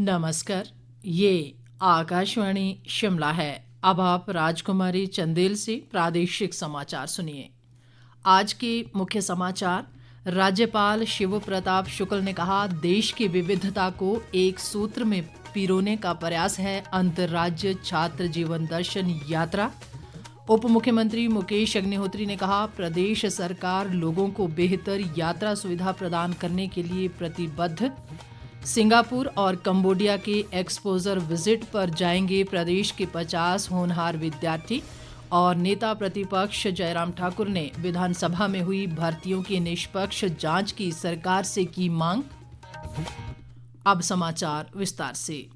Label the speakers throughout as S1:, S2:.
S1: नमस्कार, ये आकाशवाणी शिमला है। अब आप राजकुमारी चंदेल से प्रादेशिक समाचार सुनिए। आज के मुख्य समाचार। राज्यपाल शिव प्रताप शुक्ल ने कहा, देश की विविधता को एक सूत्र में पिरोने का प्रयास है अंतर्राज्य छात्र जीवन दर्शन यात्रा। उप मुख्यमंत्री मुकेश अग्निहोत्री ने कहा, प्रदेश सरकार लोगों को बेहतर यात्रा सुविधा प्रदान करने के लिए प्रतिबद्ध। सिंगापुर और कंबोडिया के एक्सपोजर विजिट पर जाएंगे प्रदेश के 50 होनहार विद्यार्थी। और नेता प्रतिपक्ष जयराम ठाकुर ने विधानसभा में हुई भर्तियों की निष्पक्ष जांच की सरकार से की मांग। अब समाचार विस्तार से।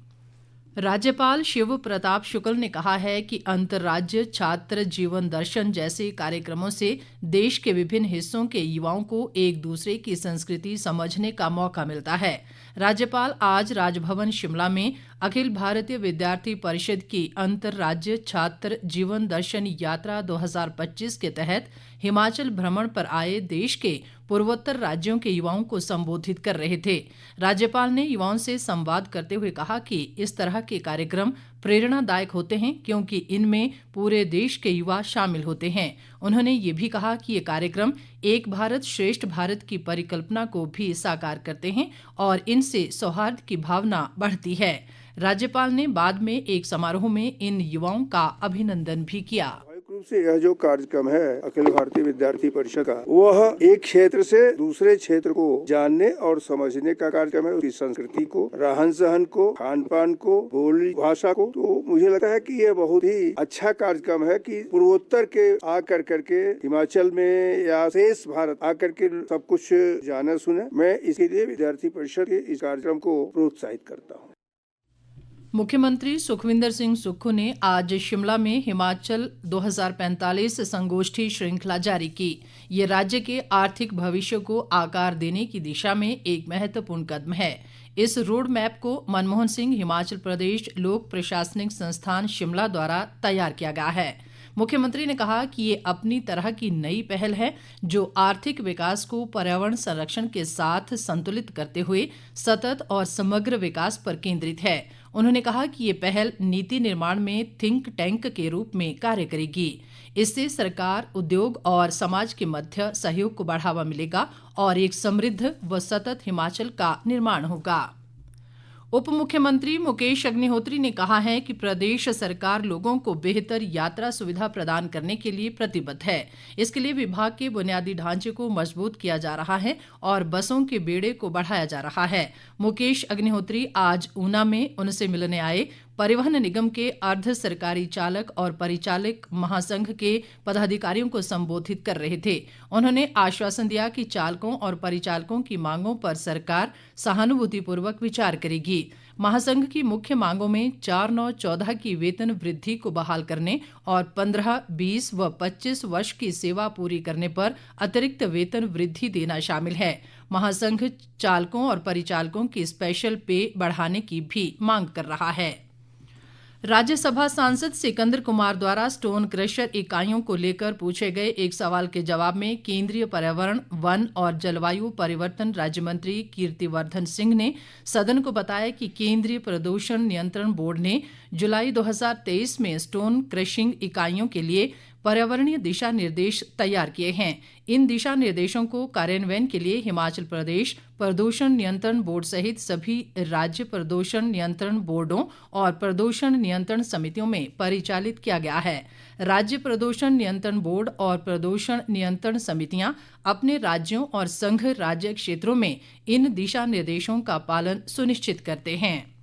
S1: राज्यपाल शिव प्रताप शुक्ल ने कहा है कि अंतर्राज्य छात्र जीवन दर्शन जैसे कार्यक्रमों से देश के विभिन्न हिस्सों के युवाओं को एक दूसरे की संस्कृति समझने का मौका मिलता है। राज्यपाल आज राजभवन शिमला में अखिल भारतीय विद्यार्थी परिषद की अंतर्राज्य छात्र जीवन दर्शन यात्रा 2025 के तहत हिमाचल भ्रमण पर आए देश के पूर्वोत्तर राज्यों के युवाओं को संबोधित कर रहे थे। राज्यपाल ने युवाओं से संवाद करते हुए कहा कि इस तरह के कार्यक्रम प्रेरणादायक होते हैं क्योंकि इनमें पूरे देश के युवा शामिल होते हैं। उन्होंने ये भी कहा कि ये कार्यक्रम एक भारत श्रेष्ठ भारत की परिकल्पना को भी साकार करते हैं और इनसे सौहार्द की भावना बढ़ती है। राज्यपाल ने बाद में एक समारोह में इन युवाओं का अभिनंदन भी किया।
S2: रूप से यह जो कार्यक्रम है अखिल भारतीय विद्यार्थी परिषद का, वह एक क्षेत्र से दूसरे क्षेत्र को जानने और समझने का कार्यक्रम है। उसकी संस्कृति को, रहन सहन को, खान पान को, बोली भाषा को। तो मुझे लगता है कि यह बहुत ही अच्छा कार्यक्रम है कि पूर्वोत्तर के आकर करके हिमाचल में या शेष भारत आकर के सब कुछ जाने सुने। मैं इसके लिए विद्यार्थी परिषद के इस कार्यक्रम को प्रोत्साहित करता हूँ।
S1: मुख्यमंत्री सुखविंदर सिंह सुक्खू ने आज शिमला में हिमाचल 2045 संगोष्ठी श्रृंखला जारी की। ये राज्य के आर्थिक भविष्य को आकार देने की दिशा में एक महत्वपूर्ण कदम है। इस रोड मैप को मनमोहन सिंह हिमाचल प्रदेश लोक प्रशासनिक संस्थान शिमला द्वारा तैयार किया गया है। मुख्यमंत्री ने कहा कि ये अपनी तरह की नई पहल है जो आर्थिक विकास को पर्यावरण संरक्षण के साथ संतुलित करते हुए सतत और समग्र विकास पर केंद्रित है। उन्होंने कहा कि ये पहल नीति निर्माण में थिंक टैंक के रूप में कार्य करेगी। इससे सरकार, उद्योग और समाज के मध्य सहयोग को बढ़ावा मिलेगा और एक समृद्ध व सतत हिमाचल का निर्माण होगा। उप मुख्यमंत्री मुकेश अग्निहोत्री ने कहा है कि प्रदेश सरकार लोगों को बेहतर यात्रा सुविधा प्रदान करने के लिए प्रतिबद्ध है। इसके लिए विभाग के बुनियादी ढांचे को मजबूत किया जा रहा है और बसों के बेड़े को बढ़ाया जा रहा है। मुकेश अग्निहोत्री आज ऊना में उनसे मिलने आए परिवहन निगम के अर्ध सरकारी चालक और परिचालक महासंघ के पदाधिकारियों को संबोधित कर रहे थे। उन्होंने आश्वासन दिया कि चालकों और परिचालकों की मांगों पर सरकार सहानुभूतिपूर्वक विचार करेगी। महासंघ की मुख्य मांगों में 4-9-14 की वेतन वृद्धि को बहाल करने और 15, 20 व 25 वर्ष की सेवा पूरी करने पर अतिरिक्त वेतन वृद्धि देना शामिल है। महासंघ चालकों और परिचालकों की स्पेशल पे बढ़ाने की भी मांग कर रहा है। राज्यसभा सांसद सिकंदर कुमार द्वारा स्टोन क्रशर इकाइयों को लेकर पूछे गए एक सवाल के जवाब में केंद्रीय पर्यावरण, वन और जलवायु परिवर्तन राज्य मंत्री कीर्तिवर्धन सिंह ने सदन को बताया कि केंद्रीय प्रदूषण नियंत्रण बोर्ड ने जुलाई 2023 में स्टोन क्रशिंग इकाइयों के लिए पर्यावरणीय दिशा निर्देश तैयार किए हैं। इन दिशा निर्देशों को कार्यान्वयन के लिए हिमाचल प्रदेश प्रदूषण नियंत्रण बोर्ड सहित सभी राज्य प्रदूषण नियंत्रण बोर्डों और प्रदूषण नियंत्रण समितियों में परिचालित किया गया है। राज्य प्रदूषण नियंत्रण बोर्ड और प्रदूषण नियंत्रण समितियां अपने राज्यों और संघ राज्य क्षेत्रों में इन दिशा निर्देशों का पालन सुनिश्चित करते हैं।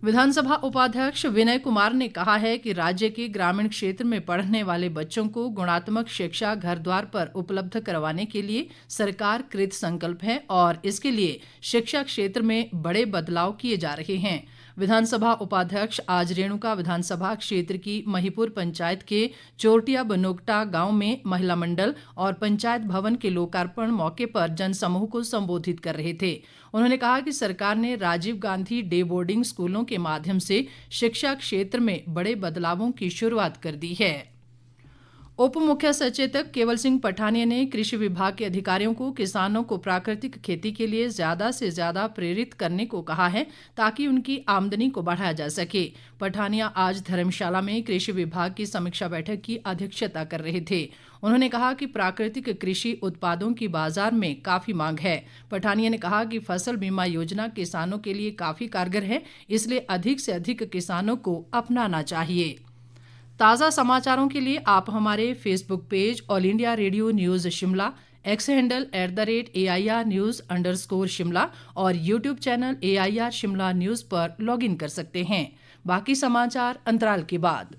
S1: विधानसभा उपाध्यक्ष विनय कुमार ने कहा है कि राज्य के ग्रामीण क्षेत्र में पढ़ने वाले बच्चों को गुणात्मक शिक्षा घर द्वार पर उपलब्ध करवाने के लिए सरकार कृत संकल्प है और इसके लिए शिक्षा क्षेत्र में बड़े बदलाव किए जा रहे हैं। विधानसभा उपाध्यक्ष आज रेणुका विधानसभा क्षेत्र की महिपुर पंचायत के चोरटिया बनोगटा गांव में महिला मंडल और पंचायत भवन के लोकार्पण मौके पर जनसमूह को संबोधित कर रहे थे। उन्होंने कहा कि सरकार ने राजीव गांधी डे बोर्डिंग स्कूलों के माध्यम से शिक्षा क्षेत्र में बड़े बदलावों की शुरुआत कर दी है। उप मुख्य सचेतक केवल सिंह पठानिया ने कृषि विभाग के अधिकारियों को किसानों को प्राकृतिक खेती के लिए ज्यादा से ज्यादा प्रेरित करने को कहा है ताकि उनकी आमदनी को बढ़ाया जा सके। पठानिया आज धर्मशाला में कृषि विभाग की समीक्षा बैठक की अध्यक्षता कर रहे थे। उन्होंने कहा कि प्राकृतिक कृषि उत्पादों की बाजार में काफी मांग है। पठानिया ने कहा कि फसल बीमा योजना किसानों के लिए काफी कारगर है, इसलिए अधिक से अधिक किसानों को अपनाना चाहिए। ताज़ा समाचारों के लिए आप हमारे Facebook page all India radio news Shimla, x handle @AIR News_शिमला और YouTube channel AIR Shimla news पर लॉगिन कर सकते हैं। बाकी समाचार अंतराल के बाद।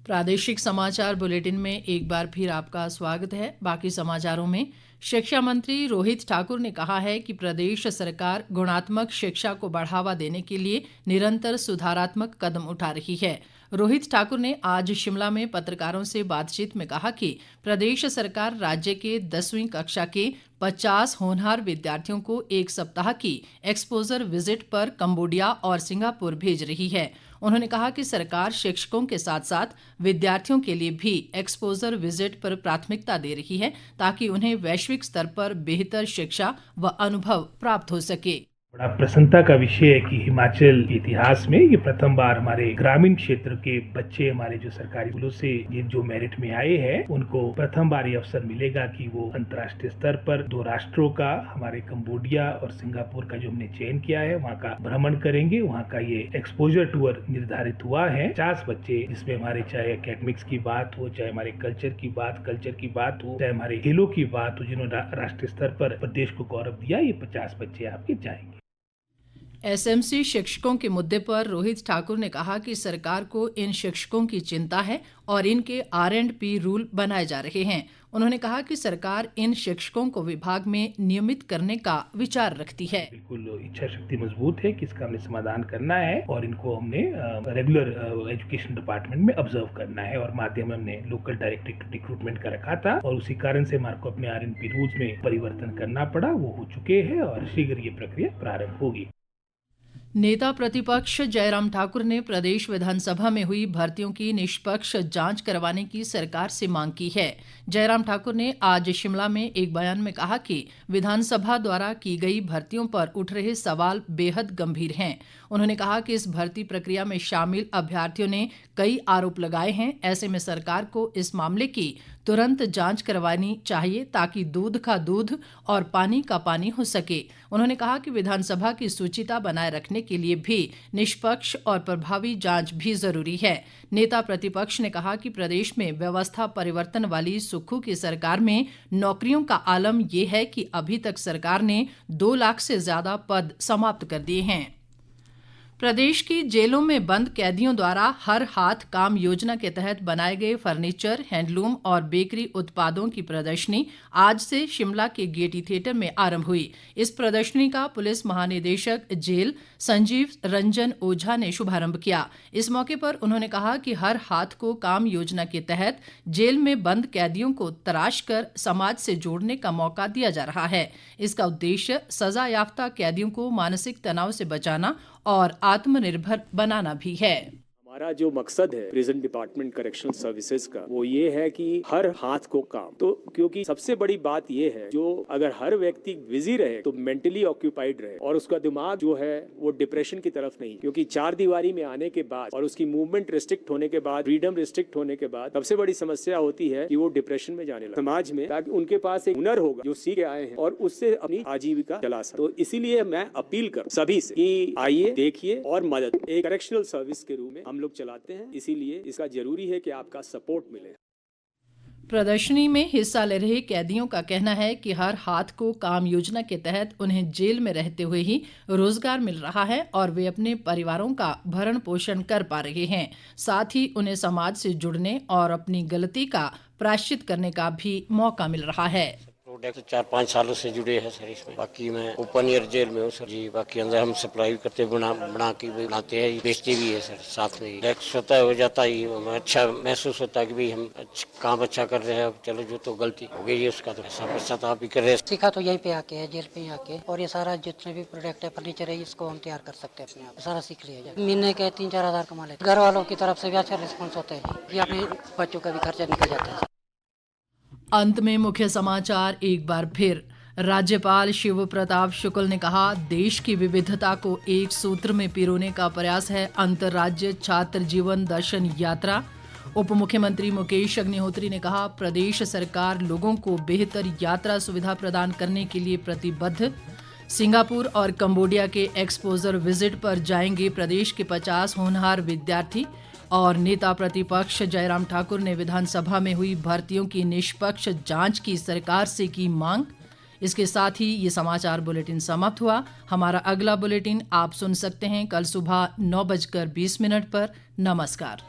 S1: प्रादेशिक समाचार बुलेटिन में एक बार फिर आपका स्वागत है। बाकी समाचारों में शिक्षा मंत्री रोहित ठाकुर ने कहा है कि प्रदेश सरकार गुणात्मक शिक्षा को बढ़ावा देने के लिए निरंतर सुधारात्मक कदम उठा रही है। रोहित ठाकुर ने आज शिमला में पत्रकारों से बातचीत में कहा कि प्रदेश सरकार राज्य के 10वीं कक्षा के 50 होनहार विद्यार्थियों को एक सप्ताह की एक्सपोजर विजिट पर कंबोडिया और सिंगापुर भेज रही है। उन्होंने कहा कि सरकार शिक्षकों के साथ साथ विद्यार्थियों के लिए भी एक्सपोजर विजिट पर प्राथमिकता दे रही है ताकि उन्हें वैश्विक स्तर पर बेहतर शिक्षा व अनुभव प्राप्त हो सके।
S3: बड़ा प्रसन्नता का विषय है कि हिमाचल के इतिहास में ये प्रथम बार हमारे ग्रामीण क्षेत्र के बच्चे हमारे जो सरकारी स्कूलों से ये जो मेरिट में आए हैं उनको प्रथम बार ये अवसर मिलेगा कि वो अंतर्राष्ट्रीय स्तर पर 2 राष्ट्रों का, हमारे कंबोडिया और सिंगापुर का जो हमने चयन किया है वहाँ का भ्रमण करेंगे। वहाँ का ये एक्सपोजर टूर निर्धारित हुआ है। 50 बच्चे, जिसमें हमारे चाहे एकेडमिक्स की बात हो, चाहे हमारे कल्चर की बात हो, चाहे हमारे खेलों की बात हो, जिन्होंने राष्ट्रीय स्तर पर प्रदेश को गौरव दिया, ये 50 बच्चे आपके जाएंगे।
S1: एसएमसी शिक्षकों के मुद्दे पर रोहित ठाकुर ने कहा कि सरकार को इन शिक्षकों की चिंता है और इनके R&P रूल बनाए जा रहे हैं। उन्होंने कहा कि सरकार इन शिक्षकों को विभाग में नियमित करने का विचार रखती है।
S3: बिल्कुल इच्छा शक्ति मजबूत है कि इसका हमें समाधान करना है और इनको हमने रेगुलर एजुकेशन डिपार्टमेंट में ऑब्जर्व करना है और माध्यम हमने लोकल डायरेक्टर रिक्रूटमेंट का रखा था और उसी कारण से हमारे को अपने R&P रूल्स में परिवर्तन करना पड़ा। वो हो चुके हैं और शीघ्र ये प्रक्रिया प्रारंभ होगी।
S1: नेता प्रतिपक्ष जयराम ठाकुर ने प्रदेश विधानसभा में हुई भर्तियों की निष्पक्ष जांच करवाने की सरकार से मांग की है। जयराम ठाकुर ने आज शिमला में एक बयान में कहा कि विधानसभा द्वारा की गई भर्तियों पर उठ रहे सवाल बेहद गंभीर हैं। उन्होंने कहा कि इस भर्ती प्रक्रिया में शामिल अभ्यर्थियों ने कई आरोप लगाए हैं। ऐसे में सरकार को इस मामले की तुरंत जांच करवानी चाहिए ताकि दूध का दूध और पानी का पानी हो सके। उन्होंने कहा कि विधानसभा की शुचिता बनाए रखने के लिए भी निष्पक्ष और प्रभावी जांच भी जरूरी है। नेता प्रतिपक्ष ने कहा कि प्रदेश में व्यवस्था परिवर्तन वाली सुक्खू की सरकार में नौकरियों का आलम ये है कि अभी तक सरकार ने 2 लाख से ज्यादा पद समाप्त कर दिए हैं। प्रदेश की जेलों में बंद कैदियों द्वारा हर हाथ काम योजना के तहत बनाए गए फर्नीचर, हैंडलूम और बेकरी उत्पादों की प्रदर्शनी आज से शिमला के गेयटी थिएटर में आरंभ हुई। इस प्रदर्शनी का पुलिस महानिदेशक जेल संजीव रंजन ओझा ने शुभारंभ किया। इस मौके पर उन्होंने कहा कि हर हाथ को काम योजना के तहत जेल में बंद कैदियों को तराश कर समाज से जोड़ने का मौका दिया जा रहा है। इसका उद्देश्य सजा याफ्ता कैदियों को मानसिक तनाव से बचाना और आत्मनिर्भर बनाना भी है।
S4: हमारा जो मकसद है प्रिजन डिपार्टमेंट करेक्शनल सर्विसेज का वो ये है कि हर हाथ को काम, तो क्योंकि सबसे बड़ी बात ये है जो अगर हर व्यक्ति बिजी रहे तो मेंटली ऑक्यूपाइड रहे और उसका दिमाग जो है वो डिप्रेशन की तरफ नहीं, क्योंकि 4 दीवारी में आने के बाद और उसकी मूवमेंट रिस्ट्रिक्ट होने के बाद, फ्रीडम रिस्ट्रिक्ट होने के बाद सबसे बड़ी समस्या होती है कि वो डिप्रेशन में जाने लगे। समाज में ताकि उनके पास एक हुनर होगा जो सीख के आए हैं और उससे अपनी आजीविका चला सके। तो इसीलिए मैं अपील करूं सभी से कि आइए, देखिए और मदद एक करेक्शनल सर्विस के रूप में हम लोग चलाते हैं, इसीलिए इसका जरूरी है कि आपका सपोर्ट मिले।
S1: प्रदर्शनी में हिस्सा ले रहे कैदियों का कहना है कि हर हाथ को काम योजना के तहत उन्हें जेल में रहते हुए ही रोजगार मिल रहा है और वे अपने परिवारों का भरण पोषण कर पा रहे हैं। साथ ही उन्हें समाज से जुड़ने और अपनी गलती का प्रायश्चित करने का भी मौका मिल रहा है।
S5: प्रोडक्ट 4-5 सालों से जुड़े हैं सर इसमें। बाकी मैं ओपन एयर जेल में हूँ सर जी। बाकी अंदर हम सप्लाई करते बना के बनाते हैं, बेचते भी है सर। साथ में रिलैक्स होता है, हो जाता है, अच्छा महसूस होता है कि भाई हम काम अच्छा कर रहे हैं। चलो जो तो गलती हो गई है उसका तो ऐसा पश्चाताप भी कर रहे हैं।
S6: सीखा तो यहीं पे आके है, जेल पे ही आके। और ये सारा जितने भी प्रोडक्ट है, फर्नीचर है, इसको हम तैयार कर सकते हैं अपने आप। सारा सीख लिया जाए। महीने के 3-4 हज़ार कमा लेते। घर वालों की तरफ से भी अच्छा रिस्पॉन्स होता है, ये अपने बच्चों का भी खर्चा निकल जाता है।
S1: अंत में मुख्य समाचार एक बार फिर। राज्यपाल शिव प्रताप शुक्ल ने कहा, देश की विविधता को एक सूत्र में पिरोने का प्रयास है अंतर्राज्य छात्र जीवन दर्शन यात्रा। उप मुख्यमंत्री मुकेश अग्निहोत्री ने कहा, प्रदेश सरकार लोगों को बेहतर यात्रा सुविधा प्रदान करने के लिए प्रतिबद्ध। सिंगापुर और कंबोडिया के एक्सपोजर विजिट पर जाएंगे प्रदेश के 50 होनहार विद्यार्थी। और नेता प्रतिपक्ष जयराम ठाकुर ने विधानसभा में हुई भर्तियों की निष्पक्ष जांच की सरकार से की मांग। इसके साथ ही ये समाचार बुलेटिन समाप्त हुआ। हमारा अगला बुलेटिन आप सुन सकते हैं कल सुबह 9:20 पर। नमस्कार।